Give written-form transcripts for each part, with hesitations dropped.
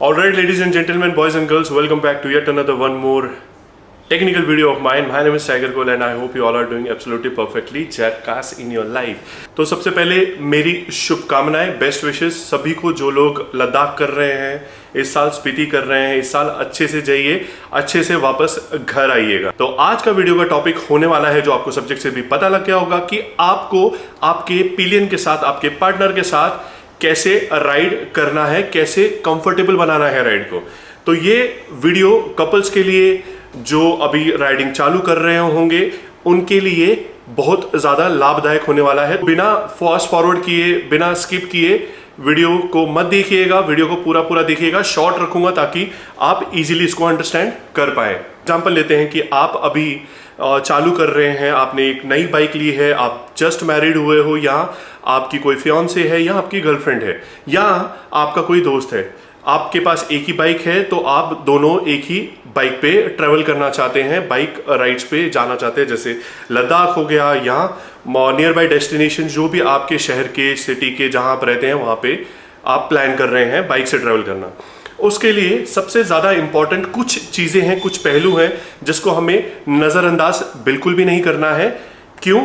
Alright, ladies and gentlemen, boys and girls, welcome back to yet another one more technical video of mine. My name is Tiger Cole and I hope you all are doing absolutely perfectly jackass in your life. तो सबसे पहले मेरी शुभकामनाएं, best wishes सभी को जो लोग लद्दाख कर रहे हैं, इस साल स्पीति कर रहे हैं, इस साल अच्छे से जाइए, अच्छे से वापस घर आइएगा। तो आज का वीडियो का टॉपिक होने वाला है, जो आपको सब्जेक्ट से भी पता लग गया होगा, कि आपको आपके पिलियन के साथ, आपके पार्टनर के साथ कैसे राइड करना है, कैसे कंफर्टेबल बनाना है राइड को। तो ये वीडियो कपल्स के लिए जो अभी राइडिंग चालू कर रहे होंगे उनके लिए बहुत ज़्यादा लाभदायक होने वाला है। बिना फास्ट फॉरवर्ड किए, बिना स्किप किए वीडियो को मत देखिएगा, वीडियो को पूरा देखिएगा। शॉर्ट रखूंगा ताकि आप इजीली इसको अंडरस्टैंड कर पाए। एग्जाम्पल लेते हैं कि आप अभी चालू कर रहे हैं, आपने एक नई बाइक ली है, आप जस्ट मैरिड हुए हो, या आपकी कोई फियांसे है, या आपकी गर्लफ्रेंड है, या आपका कोई दोस्त है, आपके पास एक ही बाइक है, तो आप दोनों एक ही बाइक पे ट्रैवल करना चाहते हैं, बाइक राइड्स पे जाना चाहते हैं, जैसे लद्दाख हो गया, या नियर बाई डेस्टिनेशन जो भी आपके शहर के, सिटी के, जहाँ आप रहते हैं वहाँ पे आप प्लान कर रहे हैं बाइक से ट्रैवल करना। उसके लिए सबसे ज़्यादा इंपॉर्टेंट कुछ चीज़ें हैं, कुछ पहलू हैं जिसको हमें नज़रअंदाज बिल्कुल भी नहीं करना है। क्यों?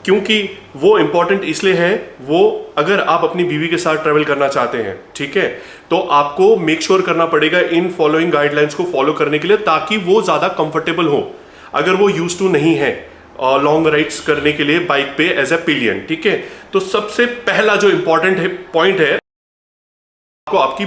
क्योंकि वो इंपॉर्टेंट इसलिए है, वो अगर आप अपनी बीवी के साथ ट्रैवल करना चाहते हैं, ठीक है, तो आपको मेक श्योर करना पड़ेगा इन फॉलोइंग गाइडलाइंस को फॉलो करने के लिए, ताकि वो ज़्यादा कंफर्टेबल हो अगर वो यूज टू नहीं है लॉन्ग राइड्स करने के लिए बाइक पे एज ए पिलियन। ठीक है, तो सबसे पहला जो इंपॉर्टेंट है पॉइंट है, आपको आपकी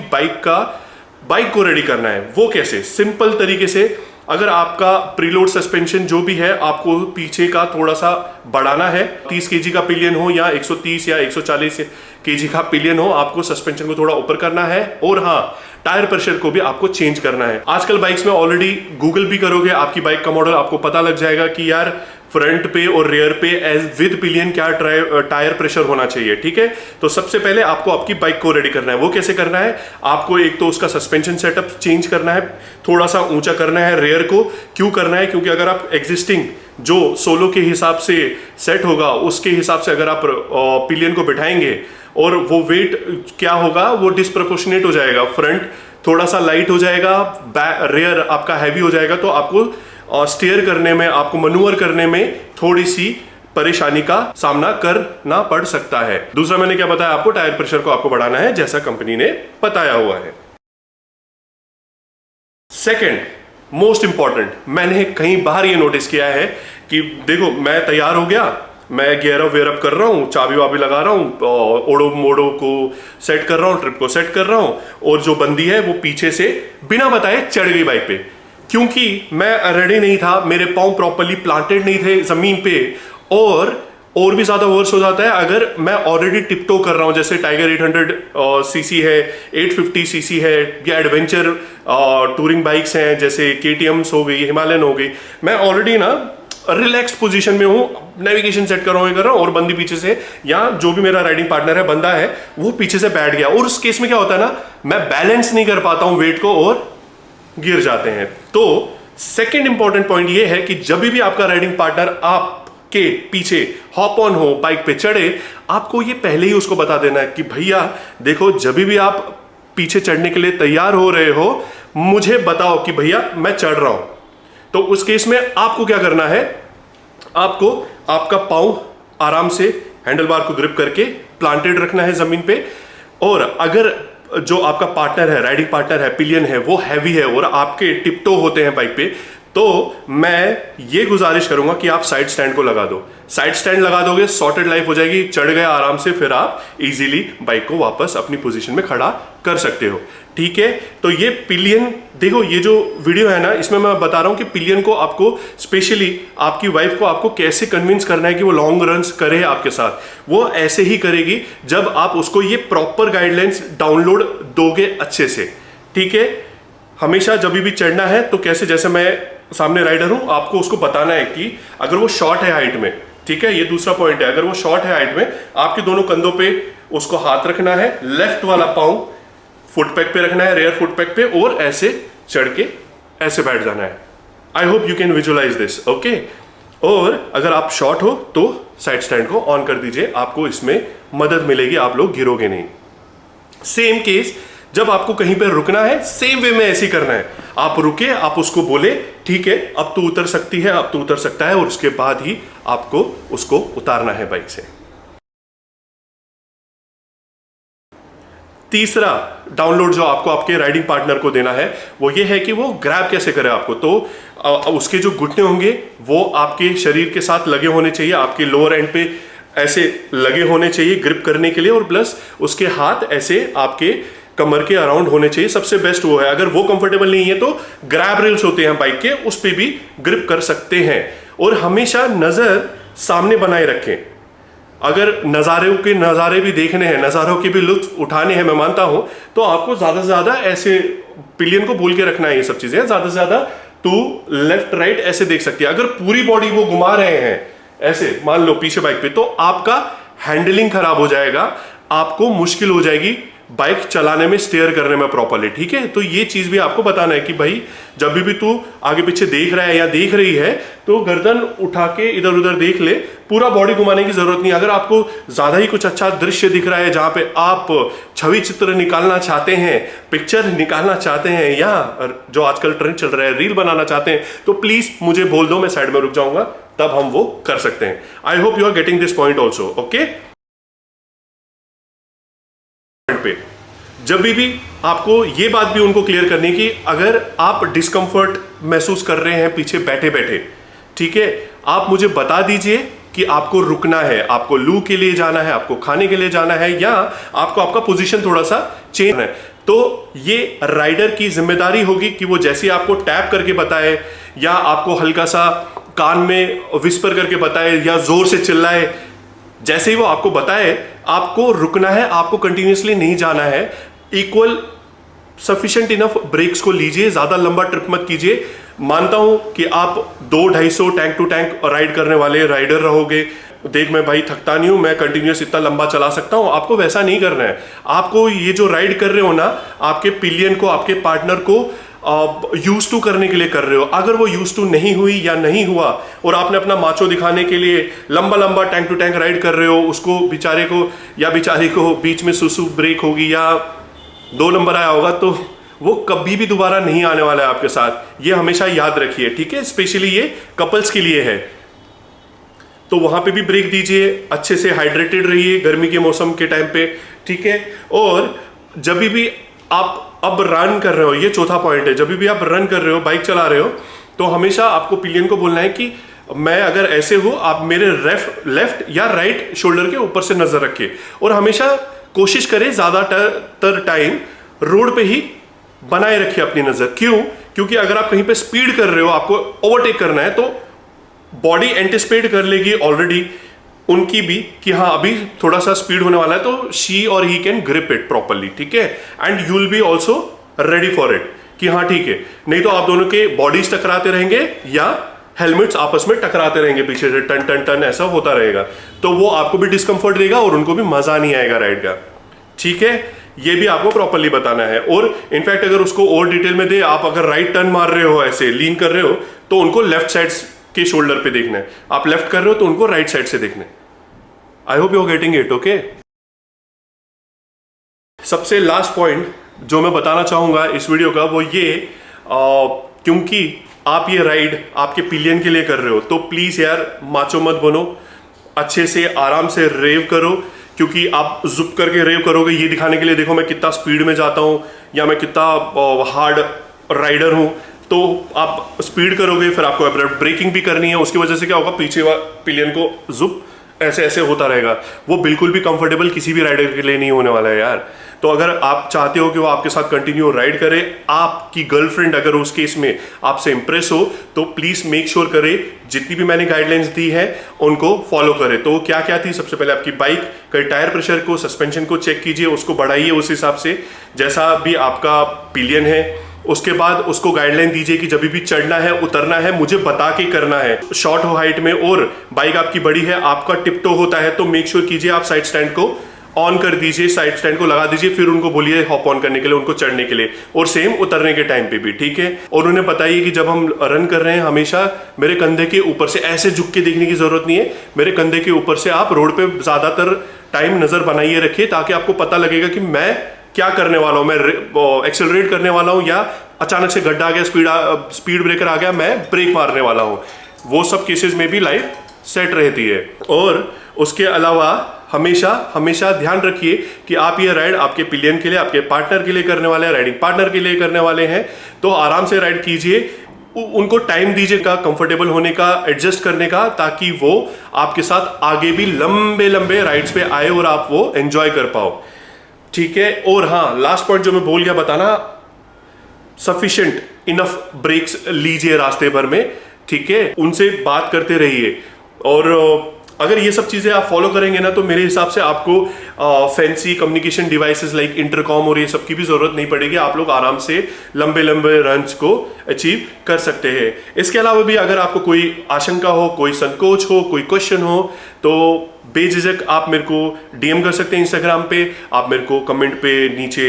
बाइक को रेडी करना है। वो कैसे? सिंपल तरीके से, अगर आपका प्रीलोड सस्पेंशन जो भी है आपको पीछे का थोड़ा सा बढ़ाना है, 30 केजी का पिलियन हो या 130 या 140 केजी का पिलियन हो, आपको सस्पेंशन को थोड़ा ऊपर करना है। और हाँ, टायर प्रेशर को भी आपको चेंज करना है। आजकल बाइक्स में ऑलरेडी गूगल भी करोगे, आपकी बाइक का मॉडल, आपको पता लग जाएगा कि यार फ्रंट पे और रियर पे एज विद पिलियन क्या टायर प्रेशर होना चाहिए। ठीक है, तो सबसे पहले आपको आपकी बाइक को रेडी करना है। वो कैसे करना है? आपको एक तो उसका सस्पेंशन सेटअप चेंज करना है, थोड़ा सा ऊंचा करना है रियर को। क्यों करना है? क्योंकि अगर आप एग्जिस्टिंग जो सोलो के हिसाब से सेट होगा उसके हिसाब से अगर आप पिलियन को बिठाएंगे और वो वेट क्या होगा, वो डिस्प्रपोर्शनेट हो जाएगा। फ्रंट थोड़ा सा लाइट हो जाएगा, रियर आपका हैवी हो जाएगा, तो आपको स्टीयर करने में, आपको मनूवर करने में थोड़ी सी परेशानी का सामना करना पड़ सकता है। दूसरा मैंने क्या बताया आपको? टायर प्रेशर को आपको बढ़ाना है, जैसा कंपनी ने बताया हुआ है। सेकंड मोस्ट इंपॉर्टेंट, मैंने कई बार ये नोटिस किया है कि देखो, मैं तैयार हो गया, मैं गियर अप वेयर अप कर रहा हूँ, चाबी वाबी लगा रहा हूँ, ओडो मोडो को सेट कर रहा हूँ, ट्रिप को सेट कर रहा हूँ, और जो बंदी है वो पीछे से बिना बताए चढ़ गई बाइक पे। क्योंकि मैं रेडी नहीं था, मेरे पाँव प्रॉपर्ली प्लांटेड नहीं थे जमीन पे। और भी ज्यादा वर्स हो जाता है अगर मैं ऑलरेडी टिपटो कर रहा हूं, जैसे टाइगर 800 सीसी है, 850 सीसी है, या एडवेंचर टूरिंग बाइक्स हैं जैसे KTMs हो गई, हिमालयन हो गई। मैं ऑलरेडी ना रिलैक्स्ड पोजीशन में हूं, नेविगेशन सेट कर रहा हूं, और बंदी पीछे से, या जो भी मेरा राइडिंग पार्टनर है, बंदा है, वो पीछे से बैठ गया। और उस केस में क्या होता है ना, मैं बैलेंस नहीं कर पाता हूं वेट को और गिर जाते हैं। तो सेकेंड इंपॉर्टेंट पॉइंट ये है कि जब भी आपका राइडिंग पार्टनर आपके पीछे हॉप ऑन हो, बाइक पे चढ़े, आपको ये पहले ही उसको बता देना है कि भैया देखो, जब भी आप पीछे चढ़ने के लिए तैयार हो रहे हो, मुझे बताओ कि भैया मैं चढ़ रहा हूं। तो उस केस में आपको क्या करना है? आपको आपका पाँव आराम से हैंडल बार को ग्रिप करके प्लांटेड रखना है जमीन पे। और अगर जो आपका पार्टनर है, राइडिंग पार्टनर है, पिलियन है, वो हैवी है और आपके टिपटो होते हैं बाइक पे, तो मैं ये गुजारिश करूंगा कि आप साइड स्टैंड को लगा दो। साइड स्टैंड लगा दोगे, सॉर्टेड लाइफ हो जाएगी, चढ़ गए आराम से, फिर आप इजीली बाइक को वापस अपनी पोजीशन में खड़ा कर सकते हो। ठीक है, तो ये पिलियन, देखो ये जो वीडियो है ना, इसमें मैं बता रहा हूं कि पिलियन को आपको, स्पेशली आपकी वाइफ को, आपको कैसे कन्विंस करना है कि वो लॉन्ग रन्स करे आपके साथ। वो ऐसे ही करेगी जब आप उसको ये प्रॉपर गाइडलाइंस डाउनलोड दोगे अच्छे से। ठीक है, हमेशा जब भी चढ़ना है तो कैसे, जैसे मैं सामने राइडर हूं, आपको उसको बताना है कि अगर वो शॉर्ट है हाइट में, ठीक है, ये दूसरा पॉइंट है, अगर वो शॉर्ट है हाइट में, आपके दोनों कंधों पे उसको हाथ रखना है, लेफ्ट वाला पाँव फुट पैक पे रखना है, रेयर फुट पैक पे, और ऐसे चढ़ के ऐसे बैठ जाना है। I hope you can visualise this. Okay, और अगर आप शॉर्ट हो तो साइड स्टैंड को ऑन कर दीजिए, आपको इसमें मदद मिलेगी, आप लोग गिरोगे नहीं। सेम केस जब आपको कहीं पर रुकना है सेम वे में ऐसे ही करना है। आप रुके, आप उसको बोले ठीक है अब तू उतर सकती है, अब तू उतर सकता है, और उसके बाद ही आपको उसको उतारना है बाइक से। तीसरा डाउनलोड जो आपको आपके राइडिंग पार्टनर को देना है वो ये है कि वो ग्रैब कैसे करे आपको। तो उसके जो घुटने होंगे वो आपके शरीर के साथ लगे होने चाहिए, आपके लोअर एंड पे ऐसे लगे होने चाहिए ग्रिप करने के लिए, और प्लस उसके हाथ ऐसे आपके कमर के अराउंड होने चाहिए। सबसे बेस्ट वो है। अगर वो कंफर्टेबल नहीं है तो ग्रैब रेल्स होते हैं बाइक के, उस पर भी ग्रिप कर सकते हैं। और हमेशा नजर सामने बनाए रखें। अगर नज़ारे भी देखने हैं, नज़ारों के भी लुत्फ उठाने हैं, मैं मानता हूं, तो आपको ज़्यादा से ज़्यादा ऐसे पिलियन को बोल के रखना है। ये सब चीज़ें ज़्यादा से ज़्यादा टू लेफ्ट राइट ऐसे देख सकती है। अगर पूरी बॉडी वो घुमा रहे हैं ऐसे, मान लो पीछे बाइक पे, तो आपका हैंडलिंग खराब हो जाएगा, आपको मुश्किल हो जाएगी बाइक चलाने में, स्टेयर करने में प्रॉपर्ली। ठीक है, तो ये चीज भी आपको बताना है कि भाई जब भी तू आगे पीछे देख रहा है या देख रही है तो गर्दन उठा के इधर उधर देख ले, पूरा बॉडी घुमाने की जरूरत नहीं। अगर आपको ज्यादा ही कुछ अच्छा दृश्य दिख रहा है जहां पे आप छवि चित्र निकालना चाहते हैं, पिक्चर निकालना चाहते हैं, या जो आजकल ट्रेंड चल रहा है रील बनाना चाहते हैं, तो प्लीज मुझे बोल दो, मैं साइड में रुक जाऊंगा, तब हम वो कर सकते हैं। I hope you are getting this point also. Okay, पे जब भी आपको ये बात भी उनको क्लियर करनी कि अगर आप डिस्कंफर्ट महसूस कर रहे हैं पीछे बैठे बैठे, ठीक है, आप मुझे बता दीजिए कि आपको रुकना है, आपको लू के लिए जाना है, आपको खाने के लिए जाना है, या आपको आपका पोजीशन थोड़ा सा चेंज है। तो ये राइडर की जिम्मेदारी होगी कि वो जैसे आपको टैप करके बताए, या आपको हल्का सा कान में विस्पर करके बताए, या जोर से चिल्लाए, जैसे ही वो आपको बताए आपको रुकना है, आपको कंटिन्यूसली नहीं जाना है। इक्वल सफिशिएंट इनफ ब्रेक्स को लीजिए, ज्यादा लंबा ट्रिप मत कीजिए। मानता हूं कि आप 2-250 टैंक टू टैंक राइड करने वाले राइडर रहोगे। देख मैं भाई थकता नहीं हूं, मैं कंटिन्यूस इतना लंबा चला सकता हूं। आपको वैसा नहीं करना है। आपको ये जो राइड कर रहे हो ना, आपके पिलियन को, आपके पार्टनर को यूज टू करने के लिए कर रहे हो। अगर वो यूज टू नहीं हुई या नहीं हुआ और आपने अपना माचो दिखाने के लिए लंबा लंबा टैंक टू टैंक राइड कर रहे हो, उसको बेचारे को या बेचारी को बीच में सुसु ब्रेक होगी या 2 नंबर आया होगा, तो वो कभी भी दोबारा नहीं आने वाला है आपके साथ। ये हमेशा याद रखिए, ठीक है। स्पेशली ये कपल्स के लिए है, तो वहां पे भी ब्रेक दीजिए, अच्छे से हाइड्रेटेड रहिए गर्मी के मौसम के टाइम पे, ठीक है। और जब भी आप अब रन कर रहे हो, ये चौथा पॉइंट है, जब भी आप रन कर रहे हो, बाइक चला रहे हो, तो हमेशा आपको पिलियन को बोलना है कि मैं अगर ऐसे हूं, आप मेरे लेफ्ट या राइट शोल्डर के ऊपर से नजर रखिए। और हमेशा कोशिश करें ज्यादातर टाइम रोड पे ही बनाए रखिए अपनी नजर। क्यों? क्योंकि अगर आप कहीं पे स्पीड कर रहे हो, आपको ओवरटेक करना है, तो बॉडी एंटिसिपेट कर लेगी ऑलरेडी उनकी भी कि हाँ अभी थोड़ा सा स्पीड होने वाला है, तो शी और he can grip it properly, ठीक है। And you will be also ready for it कि हाँ ठीक है। नहीं तो आप दोनों के बॉडीज टकराते रहेंगे या हेलमेट्स आपस में टकराते रहेंगे, पीछे से टन टन टन ऐसा होता रहेगा, तो वो आपको भी डिस्कंफर्ट देगा और उनको भी मजा नहीं आएगा राइड का, ठीक है। ये भी आपको प्रॉपरली बताना है। और इनफैक्ट अगर उसको और डिटेल में दे, आप अगर राइट टर्न मार रहे हो, ऐसे लीन कर रहे हो, तो उनको लेफ्ट साइड के शोल्डर पे देखना है। आप लेफ्ट कर रहे हो तो उनको राइट साइड से देखना है। I hope you are getting it, okay. सबसे लास्ट पॉइंट जो मैं बताना चाहूंगा इस वीडियो का वो ये, क्योंकि आप ये राइड आपके पिलियन के लिए कर रहे हो, तो प्लीज यार माचो मत बनो, अच्छे से आराम से रेव करो। क्योंकि आप जुप करके रेव करोगे ये दिखाने के लिए, देखो मैं कितना स्पीड में जाता हूं या मैं कितना हार्ड राइडर हूं, तो आप स्पीड करोगे, फिर आपको ब्रेकिंग भी करनी है। उसकी वजह से क्या होगा, पीछे पिलियन को जुप ऐसे ऐसे होता रहेगा। वो बिल्कुल भी कंफर्टेबल किसी भी राइडर के लिए नहीं होने वाला है यार। तो अगर आप चाहते हो कि वो आपके साथ कंटिन्यू राइड करे, आपकी गर्लफ्रेंड अगर उस केस में आपसे इंप्रेस हो, तो प्लीज मेक श्योर करे जितनी भी मैंने गाइडलाइंस दी है उनको फॉलो करे। तो क्या क्या थी, सबसे पहले आपकी बाइक का टायर प्रेशर को, सस्पेंशन को चेक कीजिए, उसको बढ़ाइए उस हिसाब से जैसा भी आपका पिलियन है। उसके बाद उसको गाइडलाइन दीजिए कि जब भी चढ़ना है उतरना है मुझे बता के करना है। शॉर्ट हो हाइट में और बाइक आपकी बड़ी है, आपका टिपटो होता है, तो मेक श्योर कीजिए आप साइड स्टैंड को ऑन कर दीजिए, साइड स्टैंड को लगा दीजिए, फिर उनको बोलिए हॉप ऑन करने के लिए, उनको चढ़ने के लिए, और सेम उतरने के टाइम पे भी, ठीक है। और उन्हें बताइए कि जब हम रन कर रहे हैं हमेशा मेरे कंधे के ऊपर से ऐसे झुक के देखने की जरूरत नहीं है, मेरे कंधे के ऊपर से आप रोड पे ज्यादातर टाइम नजर बनाइए रखिए, ताकि आपको पता लगेगा कि मैं क्या करने वाला हूं मैं, एक्सेलरेट करने वाला हूं या अचानक से गड्ढा आ गया, स्पीड ब्रेकर आ गया, मैं ब्रेक मारने वाला हूं। वो सब केसेस में भी लाइफ सेट रहती है। और उसके अलावा हमेशा हमेशा ध्यान रखिए कि आप ये राइड आपके पिलियन के लिए, आपके पार्टनर के लिए करने वाले हैं, राइडिंग पार्टनर के लिए करने वाले हैं, तो आराम से राइड कीजिए, उनको टाइम दीजिएगा कंफर्टेबल होने का, एडजस्ट करने का, ताकि वो आपके साथ आगे भी लंबे लंबे राइड्स पे आए और आप वो एंजॉय कर पाओ, ठीक है। और हाँ, लास्ट पॉइंट जो मैं भूल गया बताना, सफिशिएंट इनफ ब्रेक्स लीजिए रास्ते भर में, ठीक है, उनसे बात करते रहिए। और अगर ये सब चीजें आप फॉलो करेंगे ना, तो मेरे हिसाब से आपको fancy communication devices like intercom और ये सब की भी जरूरत नहीं पड़ेगी। आप लोग आराम से लंबे लंबे रन्स को अचीव कर सकते हैं। इसके अलावा भी अगर आपको कोई आशंका हो, कोई संकोच हो, कोई क्वेश्चन हो, तो बेझिझक आप मेरे को डीएम कर सकते हैं इंस्टाग्राम पे, आप मेरे को कमेंट पे नीचे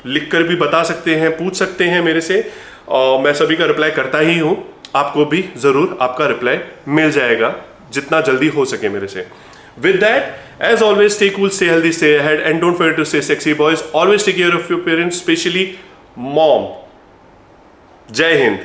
लिख कर भी बता सकते हैं, पूछ सकते हैं मेरे से, और मैं सभी का रिप्लाई करता ही हूँ। आपको भी जरूर आपका रिप्लाई मिल जाएगा जितना जल्दी हो सके मेरे से। With that, as always, stay cool, stay healthy, stay ahead, and don't forget to stay sexy, boys. Always take care of your parents, especially mom. Jai Hind.